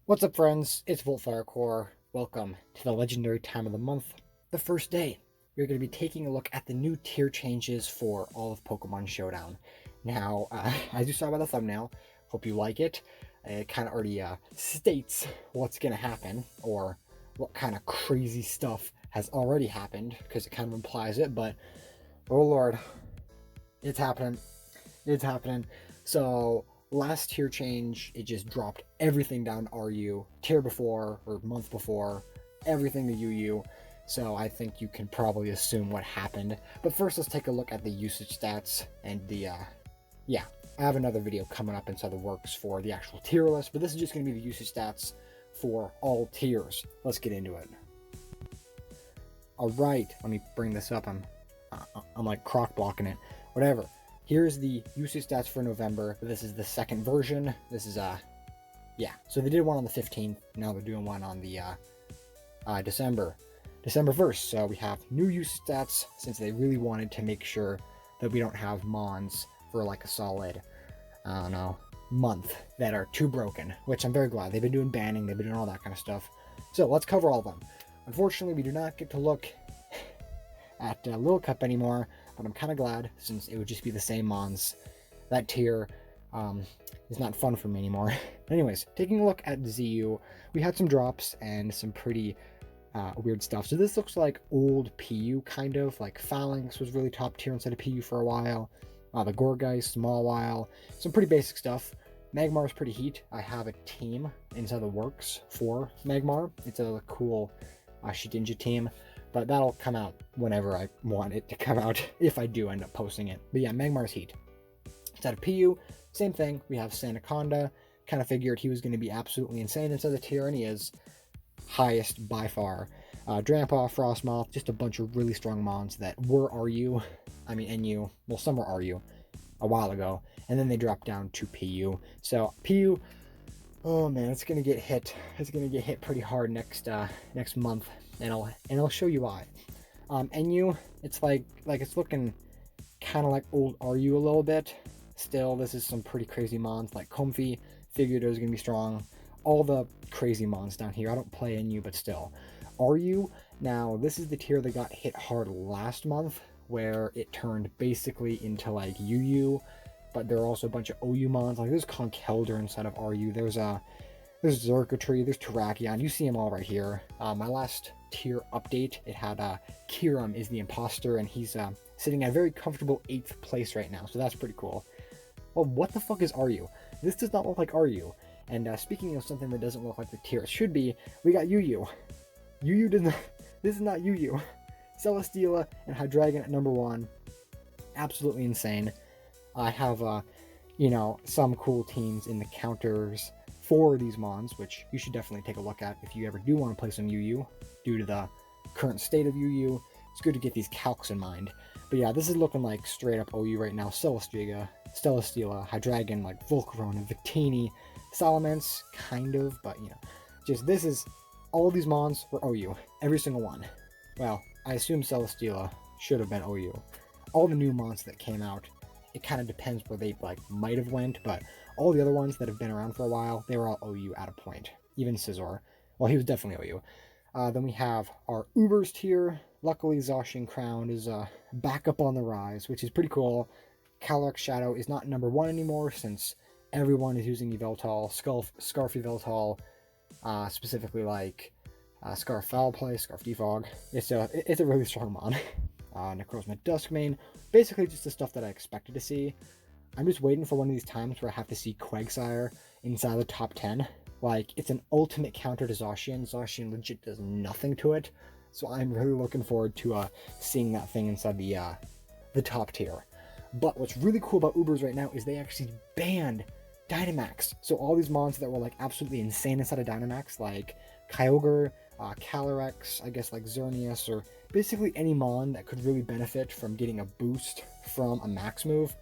What's up, friends? It's Voltfirecore. Welcome to the legendary time of the month, the first day. We're going to be taking a look at the new tier changes for all of Pokemon Showdown. Now, as you saw by the thumbnail, hope you like it. It kind of already states what's going to happen, or what kind of crazy stuff has already happened, because it kind of implies it, but oh lord, it's happening. It's happening. So, last tier change, it just dropped everything down to RU. Tier before, or month before, everything to UU. So I think you can probably assume what happened. But first, let's take a look at the usage stats and the, yeah. I have another video coming up inside the works for the actual tier list, but this is just going to be the usage stats for all tiers. Let's get into it. Alright, let me bring this up. I'm like croc blocking it. Whatever. Here's the usage stats for November. This is the second version. This is, yeah. So they did one on the 15th. Now they're doing one on the, December 1st. So we have new usage stats since they really wanted to make sure that we don't have Mons for like a solid, I don't know, month that are too broken, which I'm very glad. They've been doing banning. They've been doing all that kind of stuff. So let's cover all of them. Unfortunately, we do not get to look at Lil Cup anymore, but I'm kind of glad since it would just be the same Mons. That tier is not fun for me anymore. Anyways, taking a look at ZU, we had some drops and some pretty weird stuff. So this looks like old PU, kind of. Like Phalanx was really top tier instead of PU for a while. The Gourgeist, small while. Some pretty basic stuff. Magmar is pretty heat. I have a team inside the works for Magmar. It's a cool Shedinja team. But that'll come out whenever I want it to come out, if I do end up posting it. But yeah, Magmar's heat. Instead of PU, same thing. We have Sandaconda. Kind of figured he was going to be absolutely insane inside the tier, and he is highest by far. Drampa, Frostmoth, just a bunch of really strong mons that were RU. I mean, NU. Well, some were RU a while ago. And then they dropped down to PU. So, PU, oh man, it's going to get hit. It's going to get hit pretty hard next month. And I'll show you why. NU, it's like it's looking kind of like old RU a little bit. Still, this is some pretty crazy mons like Comfy. Figured it was gonna be strong. All the crazy mons down here. I don't play NU, but still. RU, now this is the tier that got hit hard last month, where it turned basically into like UU, but there are also a bunch of OU mons. Like there's Conkeldurr inside of RU. There's Xurkitree, there's Terrakion. You see them all right here. My last tier update, it had Kiram is the imposter, and he's sitting at a very comfortable 8th place right now, so that's pretty cool. Well, what the fuck is RU? This does not look like RU. And speaking of something that doesn't look like the tier it should be, we got UU. UU does not. This is not UU. Celesteela and Hydreigon at number 1. Absolutely insane. I have, some cool teams in the counters for these mons, which you should definitely take a look at if you ever do want to play some UU. Due to the current state of UU, it's good to get these calcs in mind. But yeah, this is looking like straight up OU right now. Celesteela, Hydreigon, like Volcarona, Victini, Salamence, kind of, but just this is, all of these mons were OU. Every single one. Well, I assume Celesteela should have been OU. All the new mons that came out, it kind of depends where they might have went, but all the other ones that have been around for a while, they were all OU at a point. Even Scizor. Well, he was definitely OU. Then we have our Ubers tier. Luckily, Zacian Crown is back up on the rise, which is pretty cool. Calyrex Shadow is not number 1 anymore, since everyone is using Yveltal, Scarf Yveltal, specifically like Scarf Foul Play, Scarf Defog. It's a really strong mon. Necrozma Duskmane, basically just the stuff that I expected to see. I'm just waiting for one of these times where I have to see Quagsire inside the top 10. Like, it's an ultimate counter to Zacian. Zacian legit does nothing to it. So I'm really looking forward to seeing that thing inside the top tier. But what's really cool about Ubers right now is they actually banned Dynamax. So all these mons that were like absolutely insane inside of Dynamax, like Kyogre, Calyrex, I guess like Xerneas, or basically any mon that could really benefit from getting a boost from a max move,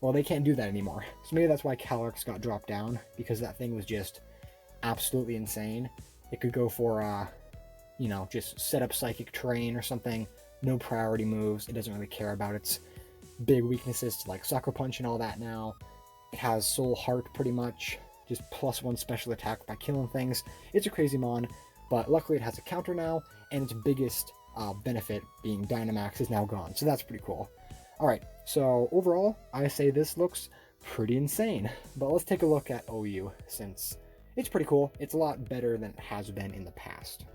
well, they can't do that anymore. So maybe that's why Calyrex got dropped down, because that thing was just absolutely insane. It could go for, just set up Psychic Terrain or something. No priority moves. It doesn't really care about its big weaknesses to like Sucker Punch and all that now. It has Soul Heart pretty much. just +1 special attack by killing things. It's a crazy mon, but luckily it has a counter now, and its biggest benefit, being Dynamax, is now gone, so that's pretty cool. Alright, so overall, I say this looks pretty insane, but let's take a look at OU, since it's pretty cool. It's a lot better than it has been in the past.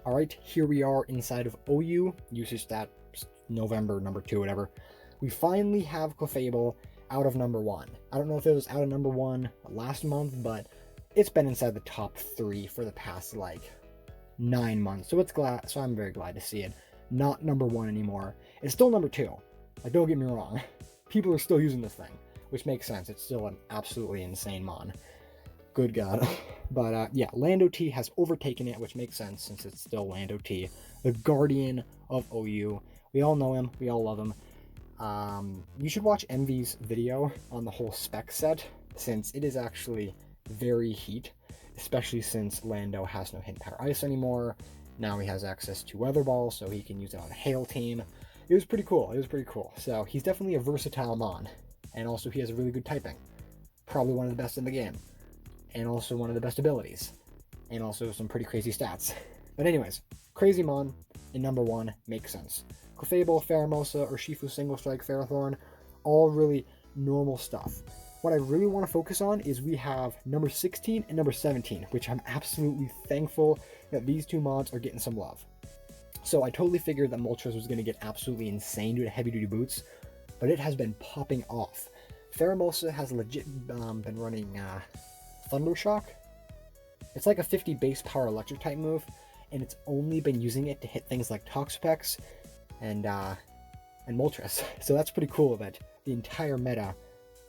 Alright, here we are inside of OU, usage stat November, number 2, whatever. We finally have Clefable out of number 1. I don't know if it was out of number 1 last month, but it's been inside the top 3 for the past, like, 9 months. So I'm very glad to see it. Not number 1 anymore. It's still number 2. Like, don't get me wrong. People are still using this thing, which makes sense. It's still an absolutely insane mon. Good God. But, yeah, Lando T has overtaken it, which makes sense since it's still Lando T, the guardian of OU. We all know him. We all love him. You should watch Envy's video on the whole spec set, since it is actually very heat, especially since Lando has no Hidden Power Ice anymore. Now he has access to Weather Ball, so he can use it on a Hail team. It was pretty cool. It was pretty cool. So he's definitely a versatile mon, and also he has a really good typing. Probably one of the best in the game, and also one of the best abilities, and also some pretty crazy stats. But anyways, crazy mon in number 1 makes sense. Clefable, Pheromosa, Urshifu Single Strike, Ferrothorn, all really normal stuff. What I really want to focus on is we have number 16 and number 17, which I'm absolutely thankful that these two mods are getting some love. So I totally figured that Moltres was going to get absolutely insane due to heavy duty boots, but it has been popping off. Pheromosa has legit been running Thundershock. It's like a 50 base power electric type move, and it's only been using it to hit things like Toxapex and Moltres. So that's pretty cool that the entire meta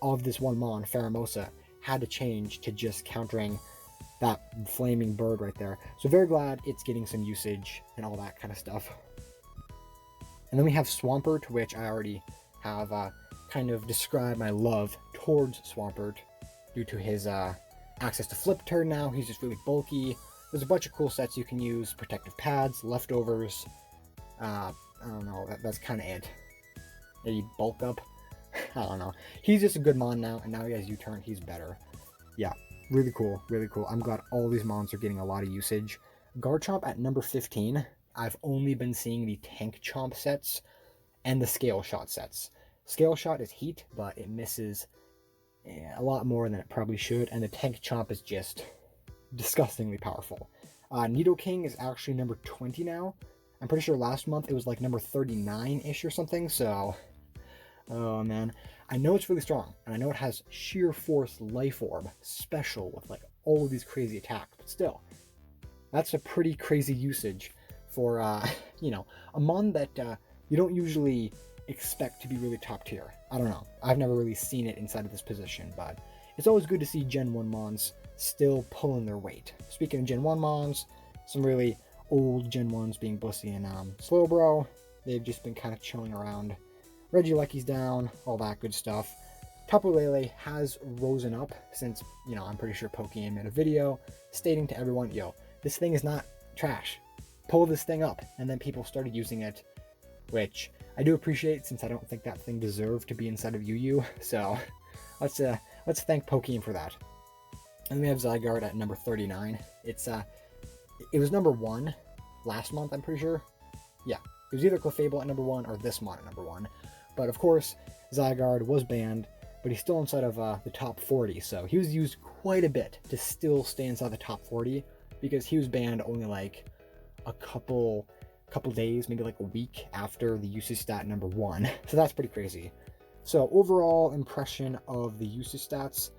of this one mon, Pheromosa, had to change to just countering that flaming bird right there. So very glad it's getting some usage and all that kind of stuff. And then we have Swampert, which I already have kind of described my love towards Swampert due to his access to Flip Turn now. He's just really bulky. There's a bunch of cool sets you can use. Protective Pads, Leftovers. I don't know, that's kind of it. Maybe Bulk Up. I don't know. He's just a good mon now, and now he has U-Turn. He's better. Yeah, really cool, really cool. I'm glad all these mons are getting a lot of usage. Garchomp at number 15. I've only been seeing the Tank Chomp sets and the Scale Shot sets. Scale Shot is heat, but it misses a lot more than it probably should, and the Tank Chomp is just disgustingly powerful. Nidoking is actually number 20 now. I'm pretty sure last month it was like number 39-ish or something, so... Oh man, I know it's really strong, and I know it has Sheer Force Life Orb, special with like all of these crazy attacks, but still, that's a pretty crazy usage for, you know, a mon that you don't usually expect to be really top tier. I don't know, I've never really seen it inside of this position, but it's always good to see Gen 1 mons still pulling their weight. Speaking of Gen 1 mons, some really old Gen 1s being Blissey and Slowbro, they've just been kind of chilling around. Regieleki's down, all that good stuff. Tapu Lele has risen up since, you know, I'm pretty sure Pokemon made a video stating to everyone, yo, this thing is not trash. Pull this thing up. And then people started using it, which I do appreciate since I don't think that thing deserved to be inside of UU. So let's thank Pokemon for that. And we have Zygarde at number 39. It was number 1 last month, I'm pretty sure. Yeah, it was either Clefable at number 1 or this mon at number 1. But of course, Zygarde was banned, but he's still inside of the top 40, so he was used quite a bit to still stay inside the top 40, because he was banned only like a couple days, maybe like a week after the usage stat number 1. So that's pretty crazy. So overall impression of the usage stats,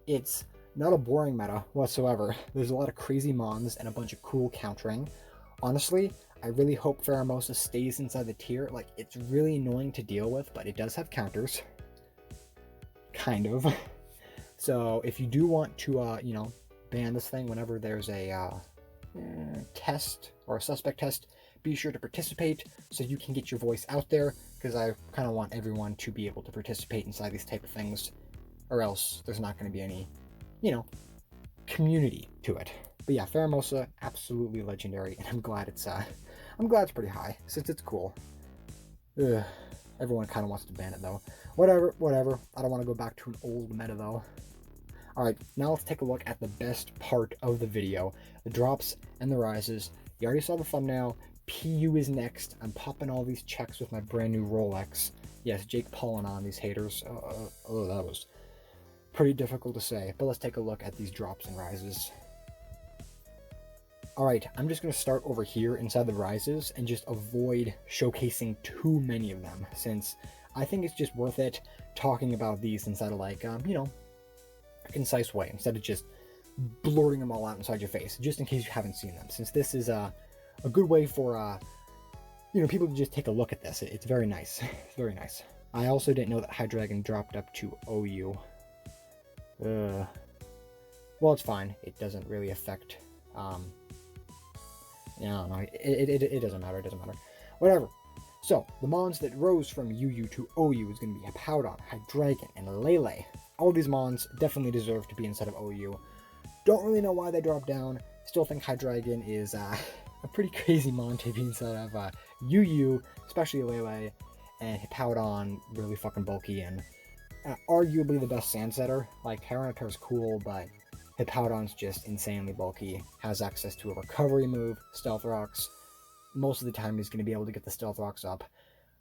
it's not a boring meta whatsoever. There's a lot of crazy mons and a bunch of cool countering. Honestly, I really hope Pheromosa stays inside the tier. Like, it's really annoying to deal with, but it does have counters. Kind of. So, if you do want to, you know, ban this thing whenever there's a test or a suspect test, be sure to participate so you can get your voice out there, because I kind of want everyone to be able to participate inside these type of things, or else there's not going to be any, you know, community to it. But yeah, Pheromosa, absolutely legendary, and I'm glad it's pretty high, since it's cool. Ugh, everyone kind of wants to ban it, though. Whatever. I don't want to go back to an old meta, though. Alright, now let's take a look at the best part of the video, the drops and the rises. You already saw the thumbnail. PU is next. I'm popping all these checks with my brand new Rolex. Yes, Jake Paulin on these haters. Oh, that was pretty difficult to say, but let's take a look at these drops and rises. Alright, I'm just going to start over here inside the rises and just avoid showcasing too many of them, since I think it's just worth it talking about these inside of like, you know, a concise way, instead of just blurting them all out inside your face, just in case you haven't seen them, since this is a good way for, you know, people to just take a look at this. It's very nice. It's very nice. I also didn't know that Hydreigon dropped up to OU. Well, it's fine. It doesn't really affect, yeah, I don't know. It doesn't matter. It doesn't matter. Whatever. So, the mons that rose from UU to OU is going to be Hippowdon, Hydreigon, and Lele. All these mons definitely deserve to be inside of OU. Don't really know why they dropped down. Still think Hydreigon is a pretty crazy mon to be inside of UU, especially Lele, and Hippowdon really fucking bulky and arguably the best sand setter. Like, Tyranitar is cool, but Hippowdon's just insanely bulky, has access to a recovery move, Stealth Rocks. Most of the time he's going to be able to get the Stealth Rocks up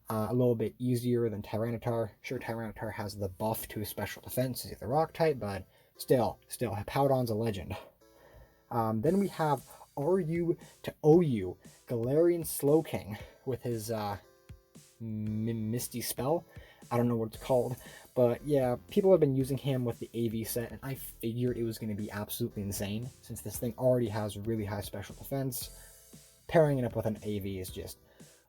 a little bit easier than Tyranitar. Sure, Tyranitar has the buff to his special defense, he's the rock type, but still, Hippowdon's a legend. Then we have RU to OU, Galerion Slowking with his Misty Spell. I don't know what it's called, but yeah, people have been using him with the AV set, and I figured it was going to be absolutely insane, since this thing already has really high special defense. Pairing it up with an AV is just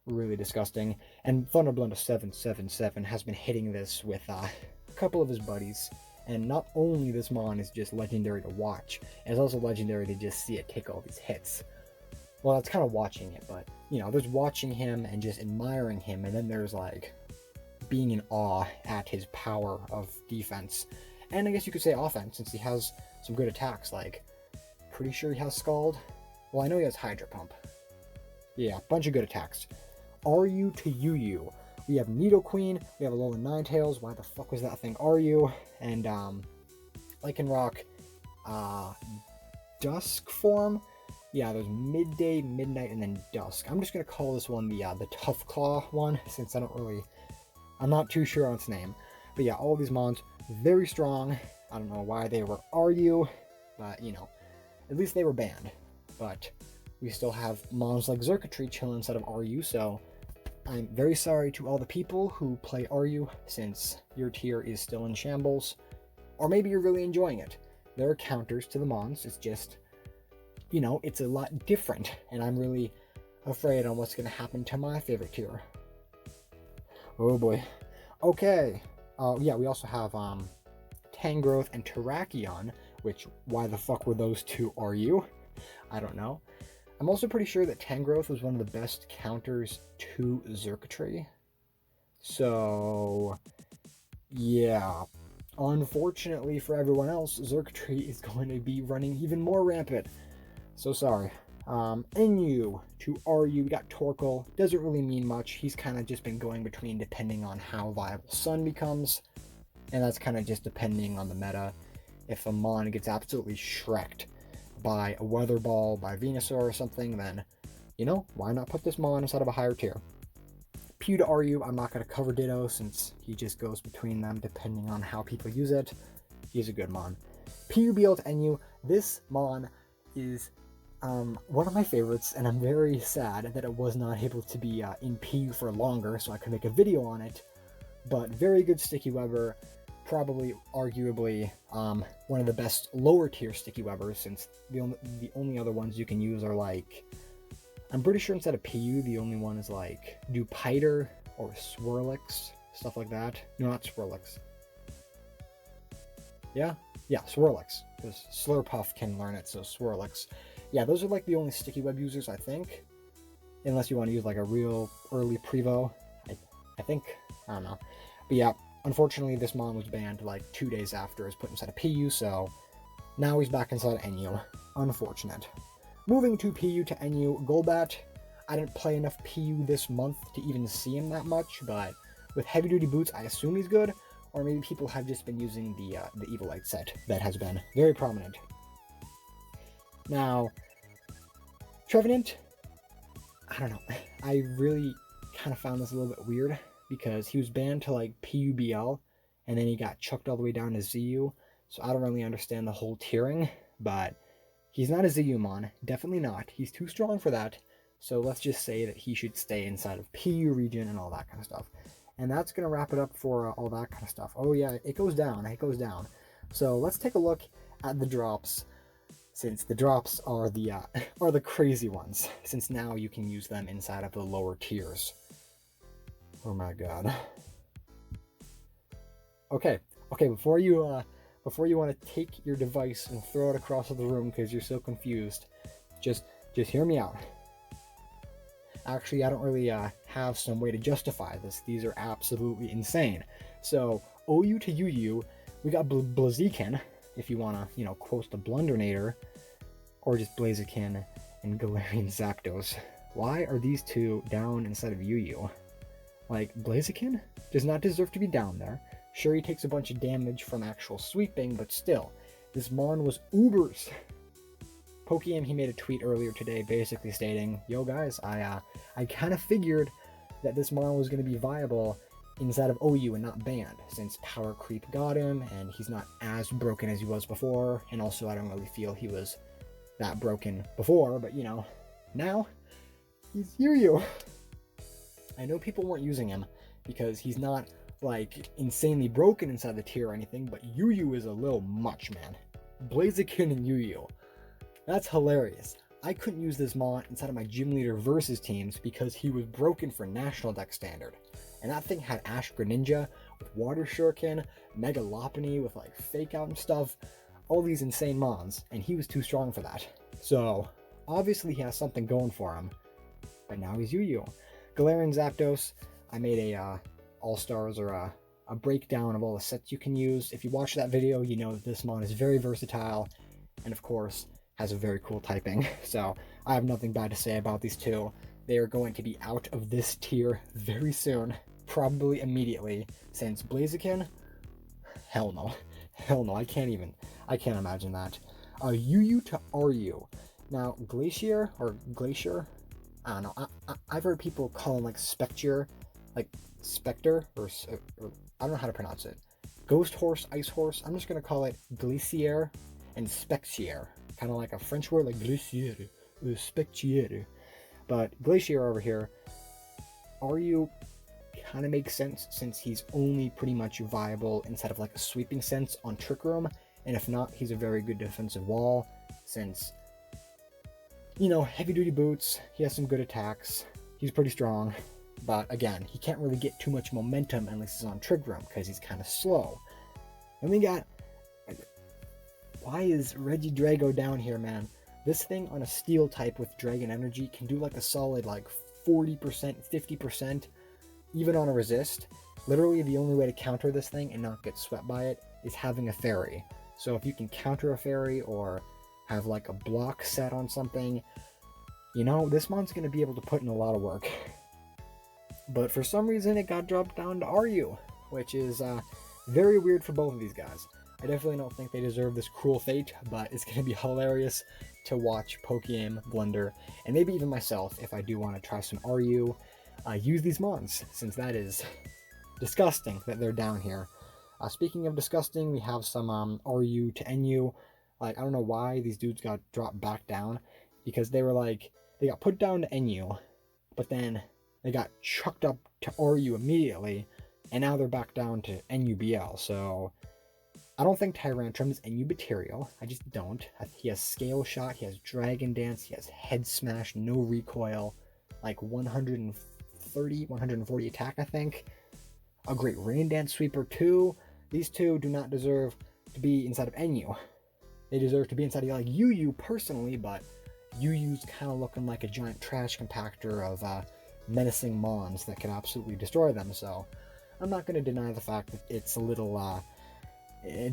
really disgusting, and Thunderblend 777 has been hitting this with a couple of his buddies, and not only this mon is just legendary to watch, it's also legendary to just see it take all these hits. Well, that's kind of watching it, but, you know, there's watching him and just admiring him, and then there's, like, being in awe at his power of defense. And I guess you could say offense, since he has some good attacks, like, pretty sure he has Scald. Well, I know he has Hydro Pump. Yeah, bunch of good attacks. RU to UU. We have Nidoking, we have Alolan Ninetales, why the fuck was that thing RU? And, Lycanroc, Dusk form? Yeah, there's Midday, Midnight, and then Dusk. I'm just gonna call this one the Tough Claw one, since I'm not too sure on its name. But yeah, all these mons, very strong. I don't know why they were RU, but, you know, at least they were banned. But we still have mons like Xurkitree chilling inside of RU, so I'm very sorry to all the people who play RU, since your tier is still in shambles. Or maybe you're really enjoying it. There are counters to the mons, it's just, you know, it's a lot different, and I'm really afraid on what's going to happen to my favorite tier. Oh boy. Okay. Yeah, we also have Tangrowth and Terrakion, which, why the fuck were those two RU? I don't know. I'm also pretty sure that Tangrowth was one of the best counters to Xurkitree. So, yeah. Unfortunately for everyone else, Xurkitree is going to be running even more rampant. So sorry. Enu to RU, we got Torkoal. Doesn't really mean much. He's kind of just been going between depending on how viable Sun becomes. And that's kind of just depending on the meta. If a mon gets absolutely shreked by a Weather Ball, by Venusaur or something, then, you know, why not put this mon inside of a higher tier? Pew to RU, I'm not going to cover Ditto, since he just goes between them depending on how people use it. He's a good mon. PUBL to NU, this mon is one of my favorites, and I'm very sad that it was not able to be in PU for longer so I could make a video on it. But very good Sticky Webber, probably arguably one of the best lower tier Sticky Webbers, since the only other ones you can use are like, I'm pretty sure instead of PU the only one is like Dupiter or Swirlix, stuff like that. No, not Swirlix. Yeah, Swirlix, because Slurpuff can learn it, so Swirlix. Yeah, those are like the only Sticky Web users, I think. Unless you want to use like a real early Prevo. I think. I don't know. But yeah, unfortunately this mon was banned like 2 days after it was put inside of PU, so now he's back inside of NU. Unfortunate. Moving to PU to Enu Golbat. I didn't play enough PU this month to even see him that much, but with heavy duty boots I assume he's good, or maybe people have just been using the Evilite set that has been very prominent. Now, Trevenant, I don't know. I really kind of found this a little bit weird because he was banned to like PUBL and then he got chucked all the way down to ZU. So I don't really understand the whole tiering, but he's not a ZU-mon. Definitely not. He's too strong for that. So let's just say that he should stay inside of PU region and all that kind of stuff. And that's going to wrap it up for all that kind of stuff. Oh yeah, it goes down. It goes down. So let's take a look at the drops, since the drops are the crazy ones, since now you can use them inside of the lower tiers. Oh my god. Okay, before you want to take your device and throw it across the room because you're so confused, just hear me out. Actually, I don't really have some way to justify this. These are absolutely insane. So, OU to UU, we got Blaziken, if you want to, quote the Blundernator, or just Blaziken and Galerion Zapdos. Why are these two down instead of UU? Like, Blaziken does not deserve to be down there. Sure, he takes a bunch of damage from actual sweeping, but still, this Mon was Ubers. Pokemon, he made a tweet earlier today basically stating, yo guys, I kind of figured that this Mon was going to be viable inside of OU and not banned, since power creep got him, and he's not as broken as he was before, and also I don't really feel he was that broken before, but now, he's UU. I know people weren't using him, because he's not, like, insanely broken inside the tier or anything, but UU is a little much, man. Blaziken and UU. That's hilarious. I couldn't use this Mon inside of my gym leader versus teams because he was broken for National Dex Standard. And that thing had Ash Greninja with Water Shuriken, Mega Lopunny with like Fake Out and stuff, all these insane Mons, and he was too strong for that. So, obviously he has something going for him, but now he's UU. Galarian Zapdos, I made a All-Stars or a breakdown of all the sets you can use. If you watch that video, you know that this Mon is very versatile, and of course, has a very cool typing, so I have nothing bad to say about these two. They are going to be out of this tier very soon, probably immediately, since Blaziken, hell no, I can't imagine that. UU to RU. Now, Glacier, I don't know, I've heard people call him like Spectre, like Spectre, or I don't know how to pronounce it. Ghost Horse, Ice Horse, I'm just going to call it Glacier and Spectier. Kind of like a French word like Glacier, Spectier. But Glacier over here, RU kind of makes sense since he's only pretty much viable inside of like a sweeping sense on Trick Room, and if not, he's a very good defensive wall since, heavy duty boots, he has some good attacks, he's pretty strong, but again, he can't really get too much momentum unless he's on Trick Room because he's kind of slow. Then we got, why is Regidrago down here, man? This thing on a steel type with Dragon Energy can do like a solid like 40%, 50%, even on a resist. Literally the only way to counter this thing and not get swept by it is having a fairy. So if you can counter a fairy or have like a block set on something, this Mon's going to be able to put in a lot of work. But for some reason it got dropped down to RU, which is very weird for both of these guys. I definitely don't think they deserve this cruel fate, but it's going to be hilarious to watch Pokemon Blunder, and maybe even myself, if I do want to try some RU, use these Mons, since that is disgusting that they're down here. Speaking of disgusting, we have some RU to NU. Like, I don't know why these dudes got dropped back down, because they got put down to NU, but then they got chucked up to RU immediately, and now they're back down to NUBL, so I don't think Tyrantrum is NU material. I just don't. He has Scale Shot, he has Dragon Dance, he has Head Smash, no recoil, like 130, 140 attack, I think. A great Rain Dance Sweeper too. These two do not deserve to be inside of NU. They deserve to be inside of like UU personally, but UU's kind of looking like a giant trash compactor of menacing Mons that could absolutely destroy them, so I'm not going to deny the fact that it's a little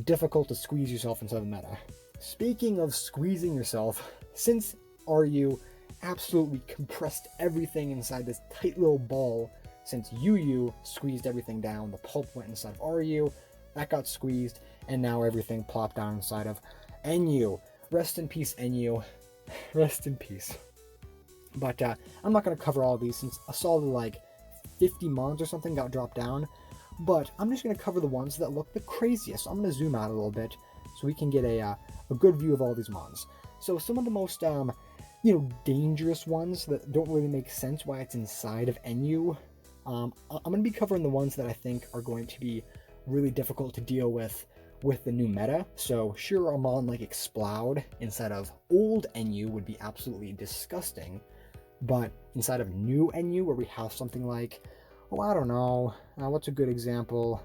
difficult to squeeze yourself inside the meta. Speaking of squeezing yourself, since RU absolutely compressed everything inside this tight little ball, since UU squeezed everything down, the pulp went inside of RU, that got squeezed, and now everything plopped down inside of Enu. Rest in peace, Enu. Rest in peace. But I'm not going to cover all these since a solid like 50 mons or something got dropped down. But I'm just going to cover the ones that look the craziest. So I'm going to zoom out a little bit so we can get a good view of all these mons. So some of the most dangerous ones that don't really make sense why it's inside of Enu. I'm going to be covering the ones that I think are going to be really difficult to deal with the new meta. So sure, a mon like Explode inside of old Enu would be absolutely disgusting, but inside of new Enu, where we have something like, I don't know, what's a good example?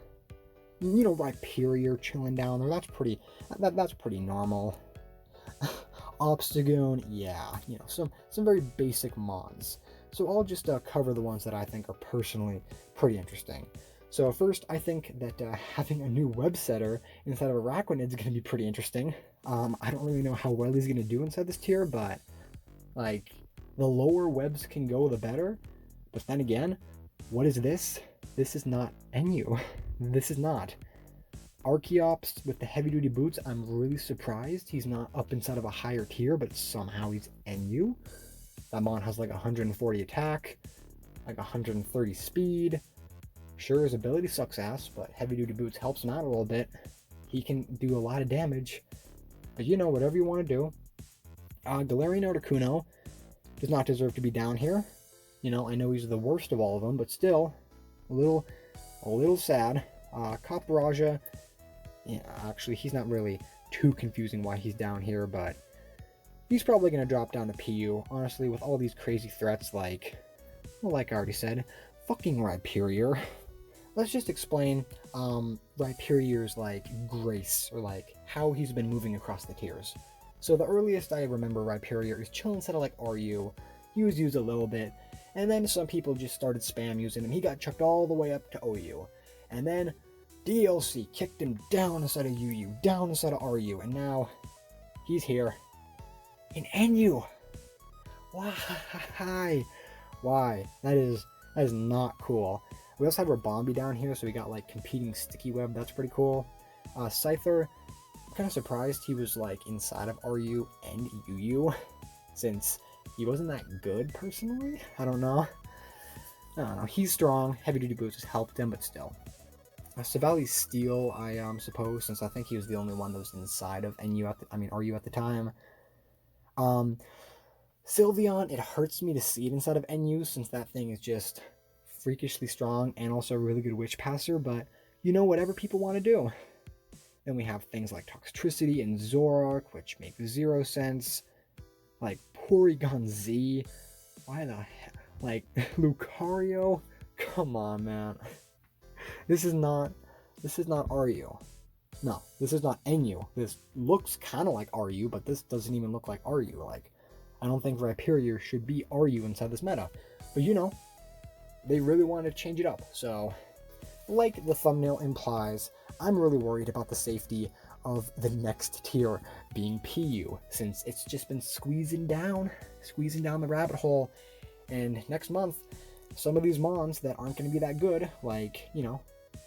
Rhyperior chilling down there. That's pretty normal. Obstagoon, yeah, some very basic mons. So I'll just cover the ones that I think are personally pretty interesting. So first, I think that having a new web setter inside of Araquanid is going to be pretty interesting. I don't really know how well he's going to do inside this tier, but like the lower webs can go, the better. But then again, what is this? This is not Enu. This is not. Archeops with the heavy-duty boots, I'm really surprised he's not up inside of a higher tier, but somehow he's Enu. That mon has like 140 attack, like 130 speed. Sure, his ability sucks ass, but heavy-duty boots helps him out a little bit. He can do a lot of damage. But whatever you want to do. Galerion Articuno does not deserve to be down here. I know he's the worst of all of them, but still, a little sad. Copperajah, actually, he's not really too confusing why he's down here, but he's probably going to drop down to PU. Honestly, with all these crazy threats like I already said, fucking Rhyperior. Let's just explain Rhyperior's like grace, or like how he's been moving across the tiers. So the earliest I remember Rhyperior is chilling instead of like RU. He was used a little bit, and then some people just started spam using him. He got chucked all the way up to OU. And then DLC kicked him down instead of UU, down instead of RU, and now he's here in Enu. Why? Why? That is not cool. We also have our Bombi down here, so we got like competing sticky web. That's pretty cool. Scyther, I'm kind of surprised he was like inside of RU and UU, since he wasn't that good personally. I don't know. He's strong. Heavy duty boots has helped him, but still. Savali's Steel, I suppose, since I think he was the only one that was inside of RU at the time. Sylveon, it hurts me to see it inside of NU, since that thing is just freakishly strong and also a really good Witch Passer, but whatever people want to do. Then we have things like Toxtricity and Zoroark, which make 0 sense. Like Porygon Z, why the heck? Like Lucario, come on, man. This is not RU. No, this is not NU. This looks kind of like RU, but this doesn't even look like RU. Like, I don't think Rhyperior should be RU inside this meta. But they really wanted to change it up. So, like the thumbnail implies, I'm really worried about the safety of the next tier being PU, since it's just been squeezing down the rabbit hole. And next month, some of these mons that aren't going to be that good, like,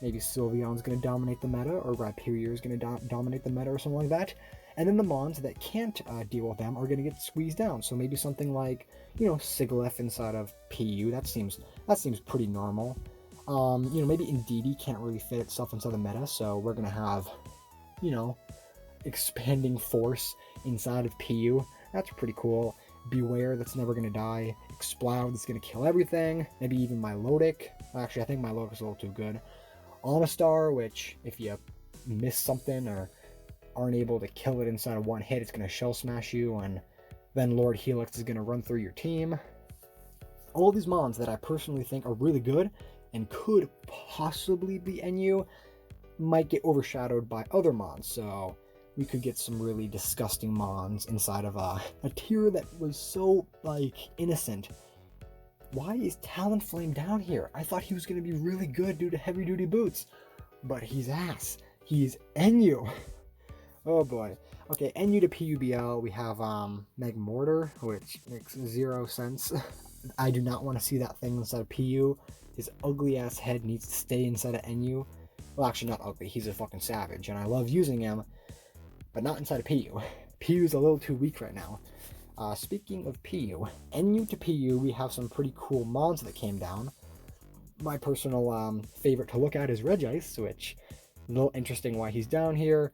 maybe Sylveon's going to dominate the meta, or Rhyperior is going to dominate the meta, or something like that. And then the mons that can't deal with them are going to get squeezed down. So maybe something like, Sigilyph inside of PU, that seems pretty normal. Maybe Indeedee can't really fit itself inside the meta, so we're going to have, Expanding Force inside of PU. That's pretty cool. Beware, that's never going to die. Explode, that's going to kill everything. Maybe even Milotic. Actually, I think Milotic's a little too good. Omastar, which, if you miss something or aren't able to kill it inside of one hit, it's going to Shell Smash you, and then Lord Helix is going to run through your team. All these mons that I personally think are really good and could possibly be NU might get overshadowed by other mons, so we could get some really disgusting mons inside of a tier that was so, innocent. Why is Talonflame down here? I thought he was going to be really good due to heavy-duty boots, but he's ass. He's NU. Oh boy. Okay, NU to PUBL, we have Magmortar, which makes 0 sense. I do not want to see that thing inside of PU. His ugly-ass head needs to stay inside of NU. Well, actually, not ugly. He's a fucking savage, and I love using him, but not inside of PU. PU's a little too weak right now. Speaking of PU, NU to PU, we have some pretty cool mons that came down. My personal favorite to look at is Regice, which is a little interesting why he's down here.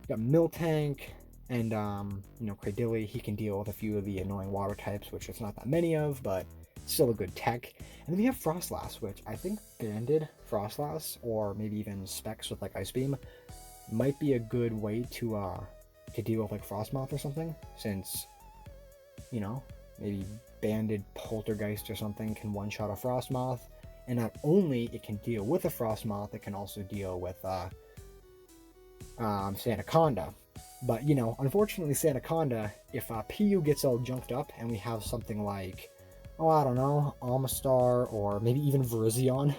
We got Miltank, and, Cradilly. He can deal with a few of the annoying water types, which there's not that many of, but still a good tech. And then we have Frostlass, which I think banded Frostlass, or maybe even Specs with like Ice Beam, might be a good way to deal with like Frostmoth or something, since, maybe banded Poltergeist or something can one-shot a Frostmoth, and not only it can deal with a Frostmoth, it can also deal with Sandaconda. But, unfortunately Sandaconda, if PU gets all junked up and we have something like, I don't know, Amistar, or maybe even Virizion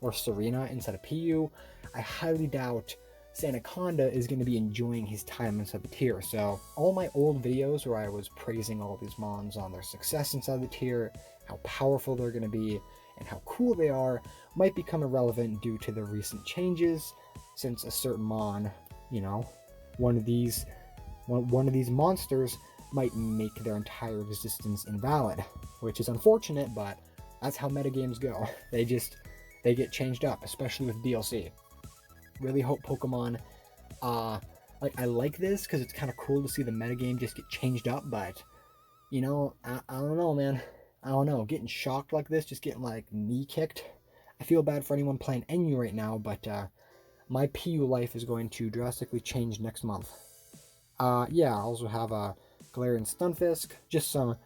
or Serena instead of PU, I highly doubt Sandaconda is going to be enjoying his time inside the tier. So all my old videos where I was praising all these mons on their success inside the tier, how powerful they're going to be, and how cool they are, might become irrelevant due to the recent changes, since a certain mon, one of these monsters might make their entire existence invalid, which is unfortunate, but that's how metagames go. They get changed up, especially with DLC. Really hope Pokemon, I like this because it's kind of cool to see the metagame just get changed up, but, I don't know, man. I don't know, getting shocked like this, just getting, knee kicked. I feel bad for anyone playing Enu right now, but, my PU life is going to drastically change next month. I also have a Galerion Stunfisk, just some,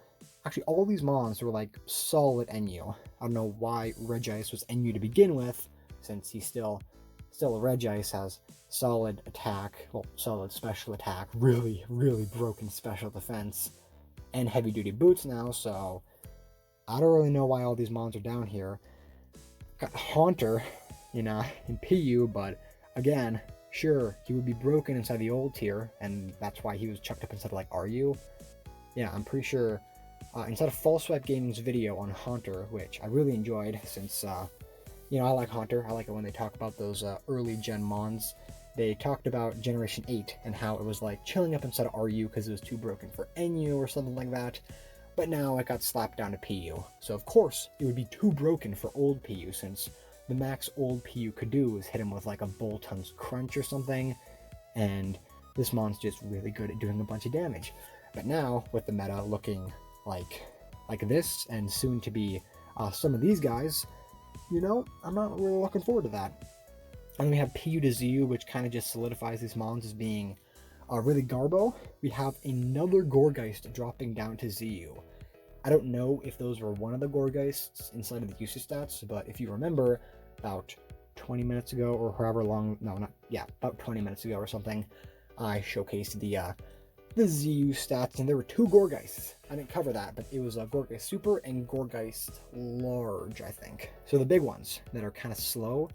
actually all these mons were solid Enu. I don't know why Regice was Enu to begin with, since he's still a Regice, has solid attack, solid special attack, really, really broken special defense, and heavy duty boots now, so I don't really know why all these mons are down here. Got Haunter, in PU, but again, sure, he would be broken inside the old tier, and that's why he was chucked up instead of RU. Yeah, I'm pretty sure, instead of False Swipe Gaming's video on Haunter, which I really enjoyed, since, I like Haunter. I like it when they talk about those early gen mons. They talked about Generation 8 and how it was chilling up inside of RU because it was too broken for NU or something like that. But now it got slapped down to PU. So of course, it would be too broken for old PU, since the max old PU could do is hit him with a Boltun's Crunch or something, and this mon's just really good at doing a bunch of damage. But now, with the meta looking like this, and soon to be some of these guys, I'm not really looking forward to that. And then we have PU to ZU, which kind of just solidifies these mons as being really Garbo. We have another Gourgeist dropping down to ZU. I don't know if those were one of the Gourgeists inside of the usage stats, but if you remember, about 20 minutes ago, or however long, about 20 minutes ago or something, I showcased the ZU stats, and there were two Gourgeists. I didn't cover that, but it was a Gourgeist Super and Gourgeist Large, I think. So the big ones that are kind of slow.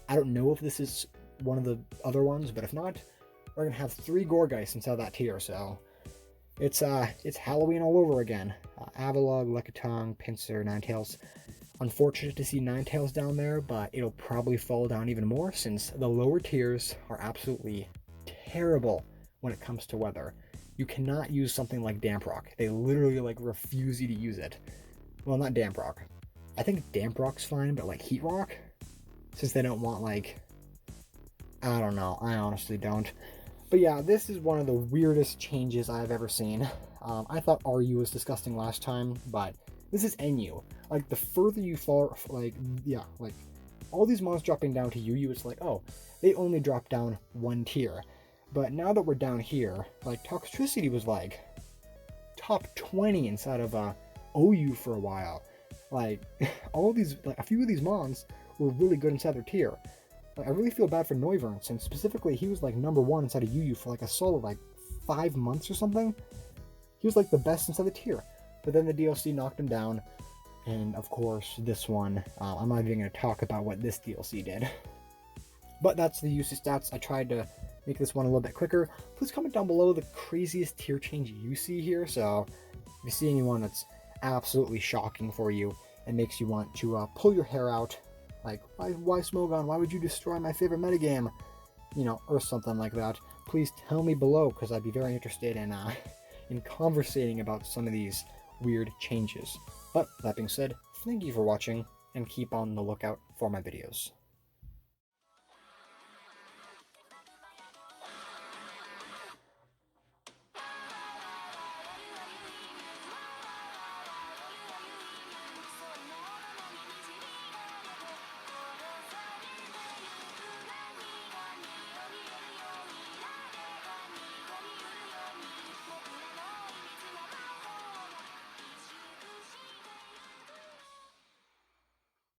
I don't know if this is one of the other ones, but if not, we're gonna have 3 Gourgeists inside that tier, so it's Halloween all over again. Avalugg, Lecatong, Pinsir, Ninetales. Unfortunate to see Ninetales down there, but it'll probably fall down even more, since the lower tiers are absolutely terrible when it comes to weather. You cannot use something like Damp Rock. They literally refuse you to use it. Well, not Damp Rock. I think Damp Rock's fine, but Heat Rock, since they don't want I don't know. I honestly don't. But yeah, this is one of the weirdest changes I've ever seen. I thought RU was disgusting last time, but this is NU. The further you fall, all these mons dropping down to UU, it's oh, they only drop down 1 tier. But now that we're down here, Toxtricity was top 20 inside of OU for a while. All these, a few of these mons were really good inside their tier. I really feel bad for Noivern, since specifically he was number 1 inside of UU for a solid 5 months or something. He was the best inside the tier. But then the DLC knocked him down, and of course this one, I'm not even going to talk about what this DLC did. But that's the usage stats. I tried to make this one a little bit quicker. Please comment down below the craziest tier change you see here. So if you see anyone that's absolutely shocking for you and makes you want to pull your hair out, like, why Smogon? Why would you destroy my favorite metagame? You know, or something like that. Please tell me below, because I'd be very interested in in conversating about some of these weird changes. But that being said, thank you for watching, and keep on the lookout for my videos.